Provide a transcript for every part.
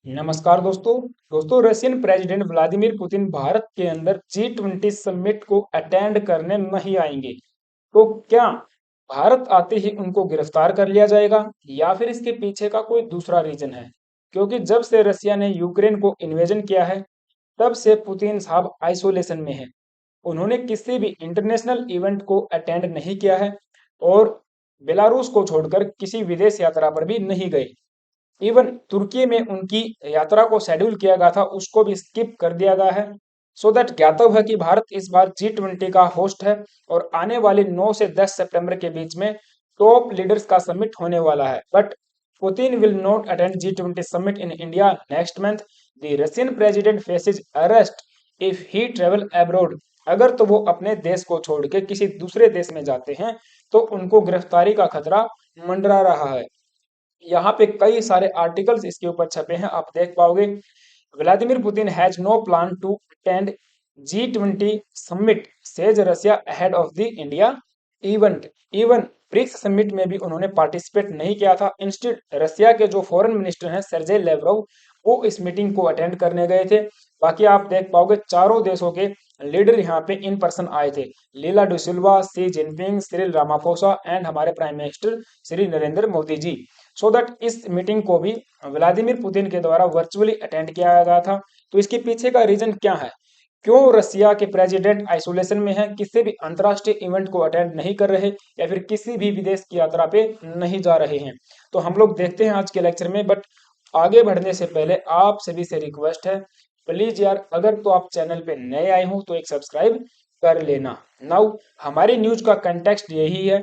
नमस्कार दोस्तों Russian president Vladimir Putin Bharat के अंदर G20 समिट को अटेंड करने नहीं आएंगे। तो क्या भारत आते ही उनको गिरफ्तार कर लिया जाएगा या फिर इसके पीछे का कोई दूसरा रीजन है? क्योंकि जब से रसिया ने यूक्रेन को इन्वेजन किया है, तब से पुतिन साहब आइसोलेशन में है। उन्होंने किसी भी इंटरनेशनल इवेंट को अटेंड नहीं किया है और बेलारूस को छोड़कर किसी विदेश यात्रा पर भी नहीं गए। इवन तुर्की में उनकी यात्रा को शेड्यूल किया गया था, उसको भी स्किप कर दिया गया है। सो दैट ज्ञातव्य है कि भारत इस बार G20 का होस्ट है और आने वाले 9 से 10 सितंबर के बीच में टॉप लीडर्स का समिट होने वाला है। But Putin will not attend G20 summit in India next month. The Russian president faces arrest if he travel abroad. अगर तो वो अपने देश को छोड़ के किसी दूसरे देश में जाते हैं तो उनको गिरफ्तारी का खतरा मंडरा रहा है। यहाँ पे कई सारे आर्टिकल्स इसके ऊपर छपे हैं, आप देख पाओगे। Vladimir Putin has no plan to attend G20 summit says Russia ahead of the India event. Even BRICS summit में भी उन्होंने पार्टिसिपेट नहीं किया था। इंस्टेड रशिया के जो फॉरेन मिनिस्टर हैं सर्जेई लेवरोव, वो इस मीटिंग को अटेंड करने गए थे। बाकी आप देख पाओगे चारों देशों के लीडर यहाँ पे इन पर्सन आए थे। Lula da Silva, Xi Jinping, Cyril Ramaphosa and हमारे prime minister Shri Narendra Modi ji. So that इस मीटिंग को भी व्लादिमीर पुतिन के द्वारा वर्चुअली अटेंड किया गया था। तो इसके पीछे का रीजन क्या है? क्यों रसिया के प्रेसिडेंट आइसोलेशन में है, किसी भी अंतर्राष्ट्रीय इवेंट को अटेंड नहीं कर रहे या फिर किसी भी विदेश की यात्रा पे नहीं जा रहे हैं? तो हम लोग देखते हैं आज के लेक्चर में। बट आगे बढ़ने से पहले आप सभी से रिक्वेस्ट है, प्लीज यार अगर तो आप चैनल पे नए आए हो तो एक सब्सक्राइब कर लेना। नाउ हमारी न्यूज का कंटेक्स्ट यही है,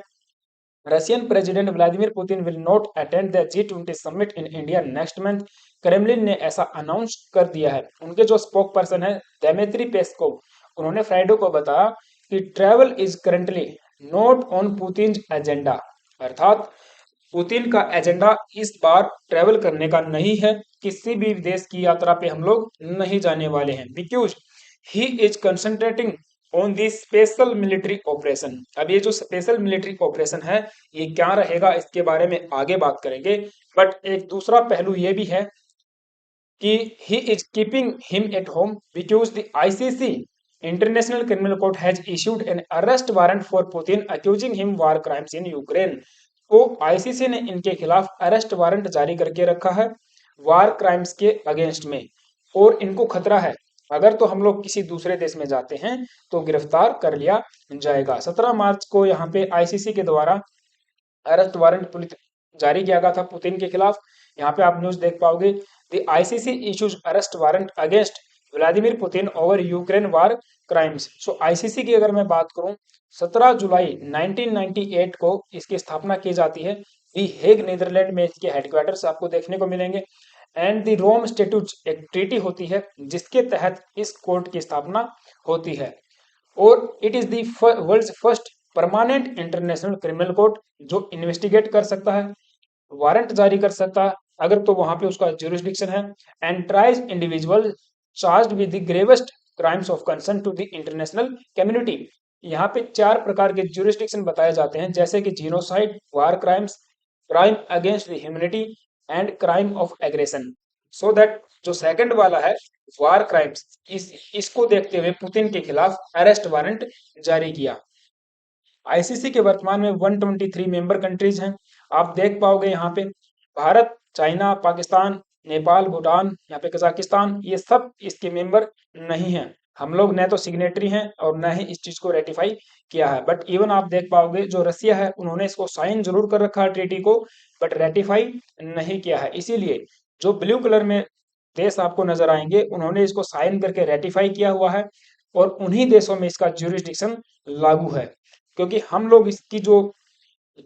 Russian president Vladimir Putin will not attend the G20 summit in India next month. Kremlin ने ऐसा अनाउंस कर दिया है। उनके जो स्पोक पर्सन है दिमित्री पेस्कोव, उन्होंने फ्राइडे को बताया कि travel is currently not on Putin agenda. अर्थात पुतिन का एजेंडा इस बार ट्रैवल करने का नहीं है, किसी भी देश की यात्रा पे हम लोग नहीं जाने वाले हैं, because he is concentrating on the special military operation. अब ये जो स्पेशल मिलिट्री ऑपरेशन है ये क्या रहेगा इसके बारे में आगे बात करेंगे। बट एक दूसरा पहलू ये भी है कि he is keeping him at home because the ICC international criminal court has issued N arrest warrant for Putin accusing him war crimes in Ukraine. तो ICC ने इनके खिलाफ अरेस्ट वारंट जारी करके रखा है वार क्राइम्स के अगेंस्ट में, और इनको खतरा है अगर तो हम लोग किसी दूसरे देश में जाते हैं तो गिरफ्तार कर लिया जाएगा। 17 मार्च को यहाँ पे ICC के द्वारा अरेस्ट वारंट पुलिस जारी किया गया था पुतिन के खिलाफ। यहाँ पे आप न्यूज देख पाओगे, the ICC issues arrest warrant against Vladimir Putin over Ukraine war crimes. So ICC की अगर मैं बात करूं, 17 जुलाई 1998 को इसकी स्थापना की जाती है। दी हेग नीदरलैंड में इसके हेडक्वार्टर्स आपको देखने को मिलेंगे। एंड द रोम स्टेट्यूट एक ट्रीटी होती है जिसके तहत इस कोर्ट की स्थापना होती है। और it is the world's first permanent international criminal court जो इन्वेस्टिगेट कर सकता है, वारंट जारी कर सकता है अगर तो वहां पे उसका ज्यूरिसडिक्शन है, and tries individual charged with the gravest crimes of concern to the international community. यहाँ पे 4 प्रकार के ज्यूरिसडिक्शन बताए जाते हैं, जैसे कि genocide, war crimes, crime against the humanity and crime of aggression. So that जो सेकंड वाला है वार क्राइम्स, इसको देखते हुए पुतिन के खिलाफ अरेस्ट वारंट जारी किया। ICC के वर्तमान में 123 मेंबर कंट्रीज हैं। आप देख पाओगे यहाँ पे भारत, चाइना, पाकिस्तान, नेपाल, भूटान, यहाँ पे कजाकिस्तान, ये सब इसके मेंबर नहीं हैं। हम लोग न तो सिग्नेटरी हैं और न ही इस चीज को रेटिफाई किया है। बट इवन आप देख पाओगे जो रसिया है उन्होंने इसको साइन जरूर कर रखा है ट्रीटी को, बट रेटिफाई नहीं किया है। इसीलिए जो ब्लू कलर में देश आपको नजर आएंगे उन्होंने इसको साइन करके रेटिफाई किया हुआ है और उन्हीं देशों में इसका ज्यूरिसडिक्शन लागू है। क्योंकि हम लोग इसकी जो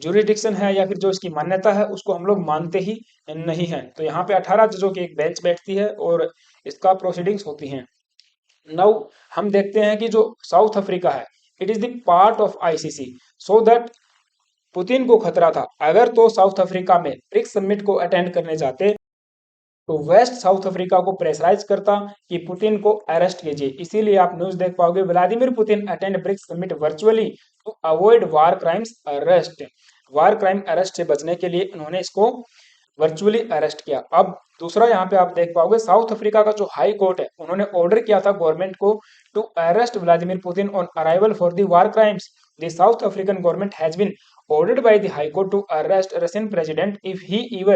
ज्यूरिसडिक्शन है या फिर जो इसकी मान्यता है उसको हम लोग मानते ही नहीं है। तो यहाँ पे 18 जजों की एक बेंच बैठती है और इसका प्रोसीडिंग्स होती हैं। नाउ हम देखते हैं कि जो साउथ अफ्रीका है it is the part of ICC। So that Putin को खतरा था अगर तो साउथ अफ्रीका में ब्रिक्स समिट को अटेंड करने जाते तो वेस्ट साउथ अफ्रीका को प्रेशराइज करता कि पुतिन को अरेस्ट कीजिए। इसीलिए आप न्यूज देख पाओगे, Vladimir Putin attend BRICS summit virtually to avoid war crimes arrest. War crime arrest से बचने के लिए उन्होंने इसको वर्चुअली अरेस्ट किया। अब दूसरा यहाँ पे आप देख पाओगे, साउथ अफ्रीका का जो हाई कोर्ट है उन्होंने ऑर्डर किया था गवर्नमेंट को to arrest Vladimir Putin on arrival for the war crimes. The South African government has been ordered by the High Court to arrest Russian president if he ever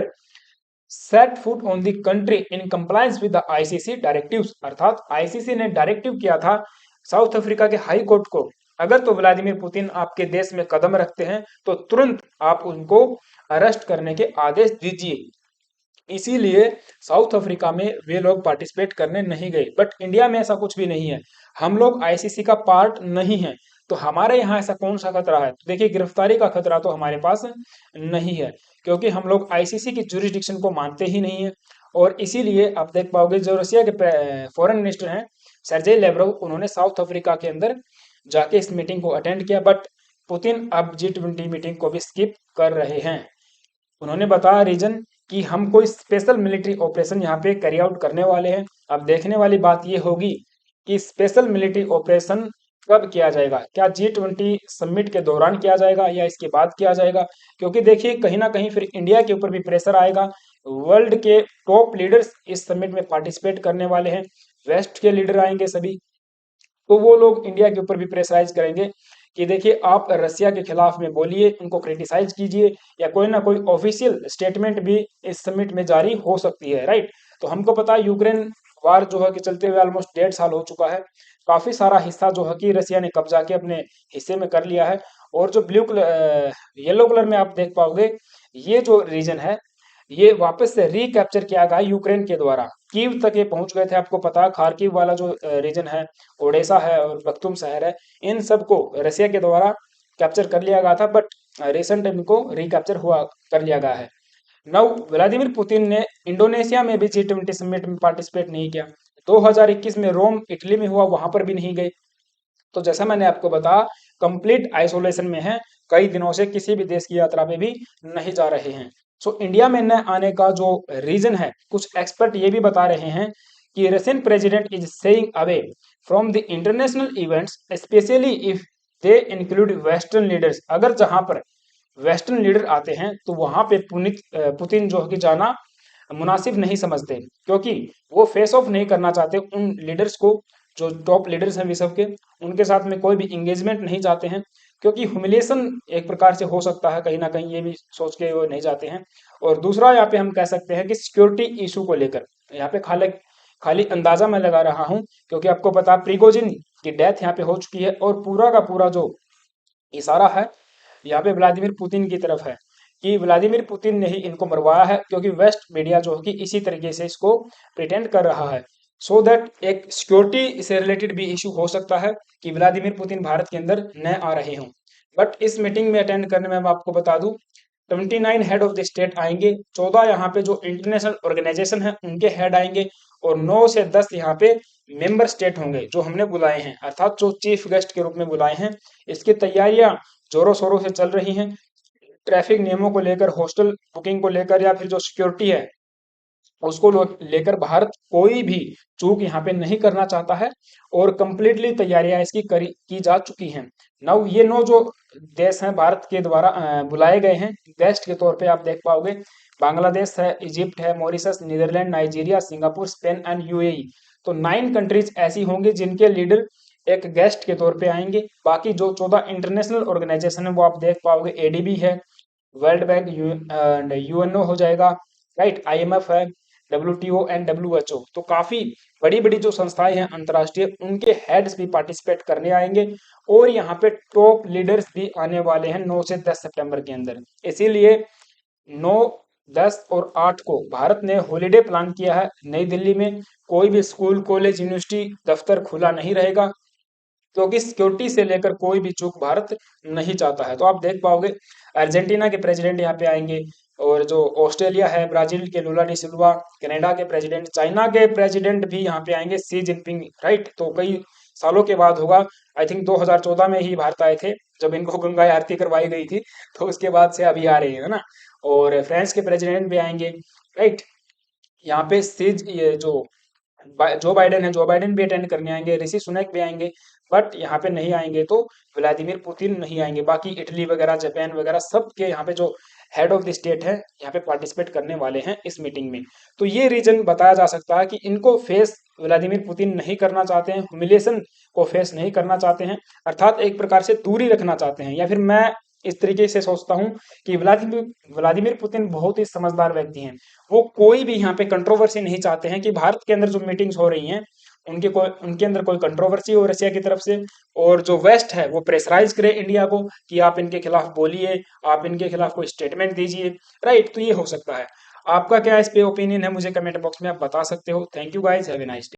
set foot on the country in compliance with the ICC directives। अर्थात ICC ने directive किया था south Africa के high court को, अगर तो Vladimir Putin आपके देश में कदम रखते हैं तो तुरंत आप उनको अरेस्ट करने के आदेश दीजिए। इसीलिए साउथ अफ्रीका में वे लोग पार्टिसिपेट करने नहीं गए। बट इंडिया में ऐसा कुछ भी नहीं है, हम लोग आईसीसी का पार्ट नहीं है, तो हमारे यहाँ ऐसा कौन सा खतरा है? तो देखिए, गिरफ्तारी का खतरा तो हमारे पास नहीं है, क्योंकि हम लोग आईसीसी की जुरिस्डिक्शन को मानते ही नहीं है। और इसीलिए आप देख पाओगे जो रशिया के फॉरेन मिनिस्टर हैं सर्जेई लेवरोव, उन्होंने साउथ अफ्रीका के अंदर जाके इस मीटिंग को अटेंड किया। बट पुतिन अब G20 मीटिंग को भी स्किप कर रहे हैं। उन्होंने बताया रीजन कि हम कोई स्पेशल मिलिट्री ऑपरेशन यहाँ पे कैरी आउट करने वाले हैं। अब देखने वाली बात ये होगी कि स्पेशल मिलिट्री ऑपरेशन कब किया जाएगा, क्या G20 समिट के दौरान किया जाएगा या इसके बाद किया जाएगा? क्योंकि देखिए, कहीं ना कहीं फिर इंडिया के ऊपर भी प्रेशर आएगा। वर्ल्ड के टॉप लीडर्स इस समिट में पार्टिसिपेट करने वाले हैं, वेस्ट के लीडर आएंगे सभी, तो वो लोग इंडिया के ऊपर भी प्रेशराइज करेंगे कि देखिए आप रसिया के खिलाफ में बोलिए, उनको क्रिटिसाइज कीजिए, या कोई ना कोई ऑफिशियल स्टेटमेंट भी इस समिट में जारी हो सकती है, राइट। तो हमको पता है यूक्रेन वार जो है कि चलते हुए ऑलमोस्ट 1.5 साल हो चुका है। काफी सारा हिस्सा जो है कि रसिया ने कब्जा के अपने हिस्से में कर लिया है। और जो येलो कलर में आप देख पाओगे, ये जो रीजन है ये वापस से रिकैप्चर किया गया यूक्रेन के द्वारा। कीव तक ये पहुंच गए थे, आपको पता है खार्किव वाला जो रीजन है, ओडेसा है और बख्तुम शहर है, इन सबको रसिया के द्वारा कैप्चर कर लिया गया था। बट रिसेंट इनको रिकैप्चर हुआ कर लिया गया है। नाउ व्लादिमीर पुतिन ने इंडोनेशिया में भी G20 समिट में पार्टिसिपेट नहीं किया। 2021 में रोम इटली में हुआ, वहां पर भी नहीं गए। तो जैसा मैंने आपको बताया, कंप्लीट आइसोलेशन में है, कई दिनों से किसी भी देश की यात्रा पे भी नहीं जा रहे हैं। सो इंडिया में न आने का जो रीजन है, कुछ एक्सपर्ट ये भी बता रहे हैं कि Russian president is staying away from the international events specially if they include western leaders. अगर जहां पर वेस्टर्न लीडर आते हैं तो वहां पे पुतिन जो है कि जाना मुनासिब नहीं समझते, क्योंकि वो फेस ऑफ नहीं करना चाहते उन लीडर्स को, जो टॉप लीडर्स हैं विश्व के, उनके साथ में कोई भी इंगेजमेंट नहीं चाहते हैं, क्योंकि ह्यूमिलिएशन एक प्रकार से हो सकता है, कहीं ना कहीं ये भी सोच के वो नहीं जाते हैं। और दूसरा यहाँ पे हम कह सकते हैं कि सिक्योरिटी इशू को लेकर यहाँ पे खाली खाली अंदाजा मैं लगा रहा हूँ, क्योंकि आपको पता प्रिगोजिन की डेथ यहाँ पे हो चुकी है और पूरा का पूरा जो इशारा है यहाँ पे व्लादिमीर पुतिन की तरफ है कि व्लादिमीर पुतिन ने ही इनको मरवाया है, क्योंकि वेस्ट मीडिया जो है कि इसी तरीके से इसको प्रिटेंड कर रहा है। सो दैट एक सिक्योरिटी से रिलेटेड भी इशू हो सकता है कि व्लादिमीर पुतिन भारत के अंदर न आ रहे हों। बट इस मीटिंग में अटेंड करने में मैं आपको बता दूं 29 हेड ऑफ द स्टेट आएंगे, 14 यहाँ पे जो इंटरनेशनल ऑर्गेनाइजेशन है उनके हेड आएंगे, और 9 से 10 यहाँ पे मेंबर स्टेट होंगे जो हमने बुलाए हैं, अर्थात जो चीफ गेस्ट के रूप में बुलाए हैं। इसकी तैयारियां जोरों शोरों से चल रही हैं, ट्रैफिक नियमों को लेकर, हॉस्टल बुकिंग को लेकर, या फिर जो सिक्योरिटी है उसको लेकर भारत कोई भी चूक यहाँ पे नहीं करना चाहता है, और कंप्लीटली तैयारियां इसकी की जा चुकी हैं। नाउ ये 9 जो देश हैं भारत के द्वारा बुलाए गए हैं गेस्ट के तौर पे, आप देख पाओगे बांग्लादेश है, इजिप्ट है, Mauritius, Netherland, Nigeria, Singapore, Spain and UAE. तो 9 कंट्रीज ऐसी होंगी जिनके लीडर एक गेस्ट के तौर पे आएंगे। बाकी जो 14 इंटरनेशनल ऑर्गेनाइजेशन है वो आप देख पाओगे, एडीबी है, वर्ल्ड बैंक एंड यूएनओ हो जाएगा, राइट, आईएमएफ है, डब्ल्यूटीओ एंड डब्ल्यूएचओ। तो काफी बड़ी बड़ी जो संस्थाएं हैं अंतर्राष्ट्रीय, उनके हेड्स भी पार्टिसिपेट करने आएंगे, और यहाँ पे टॉप लीडर्स भी आने वाले हैं 9 से 10 सितंबर के अंदर। इसीलिए 9, 10 और 8 को भारत ने हॉलीडे प्लान किया है नई दिल्ली में। कोई भी स्कूल, कॉलेज, यूनिवर्सिटी, दफ्तर खुला नहीं रहेगा, क्योंकि सिक्योरिटी से लेकर कोई भी चूक भारत नहीं चाहता है। तो आप देख पाओगे अर्जेंटीना के प्रेसिडेंट यहाँ पे आएंगे, और जो ऑस्ट्रेलिया है, ब्राजील के लुला डी सिल्वा, कनाडा के प्रेसिडेंट, चाइना के प्रेसिडेंट भी यहाँ पे आएंगे, सी जिनपिंग, राइट। तो कई सालों के बाद होगा, आई थिंक 2014 में ही भारत आए थे जब इनको गंगा आरती करवाई गई थी, तो उसके बाद से अभी आ रहे हैं, है ना। और फ्रांस के प्रेसिडेंट भी आएंगे, राइट। यहाँ पे सीज ये जो जो बाइडेन है, जो बाइडेन भी अटेंड करने आएंगे, ऋषि सुनक भी आएंगे। बट यहाँ पे नहीं आएंगे तो व्लादिमीर पुतिन नहीं आएंगे। बाकी इटली वगैरह, जापान वगैरह सब के यहाँ पे जो हेड ऑफ द स्टेट है यहाँ पे पार्टिसिपेट करने वाले हैं इस मीटिंग में। तो ये रीजन बताया जा सकता है कि इनको फेस व्लादिमीर पुतिन नहीं करना चाहते हैं, ह्यूमिलिएशन को फेस नहीं करना चाहते हैं, अर्थात एक प्रकार से दूरी रखना चाहते हैं। या फिर मैं इस तरीके से सोचता हूँ कि व्लादिमीर व्लादिमीर पुतिन बहुत ही समझदार व्यक्ति हैं। वो कोई भी यहाँ पे कंट्रोवर्सी नहीं चाहते हैं कि भारत के अंदर जो मीटिंग्स हो रही हैं उनके अंदर कोई कंट्रोवर्सी हो रशिया की तरफ से, और जो वेस्ट है वो प्रेशराइज करे इंडिया को कि आप इनके खिलाफ बोलिए, आप इनके खिलाफ कोई स्टेटमेंट दीजिए। राइट, तो ये हो सकता है। आपका क्या इस पे ओपिनियन है मुझे कमेंट बॉक्स में आप बता सकते हो। Thank you guys, have a nice day.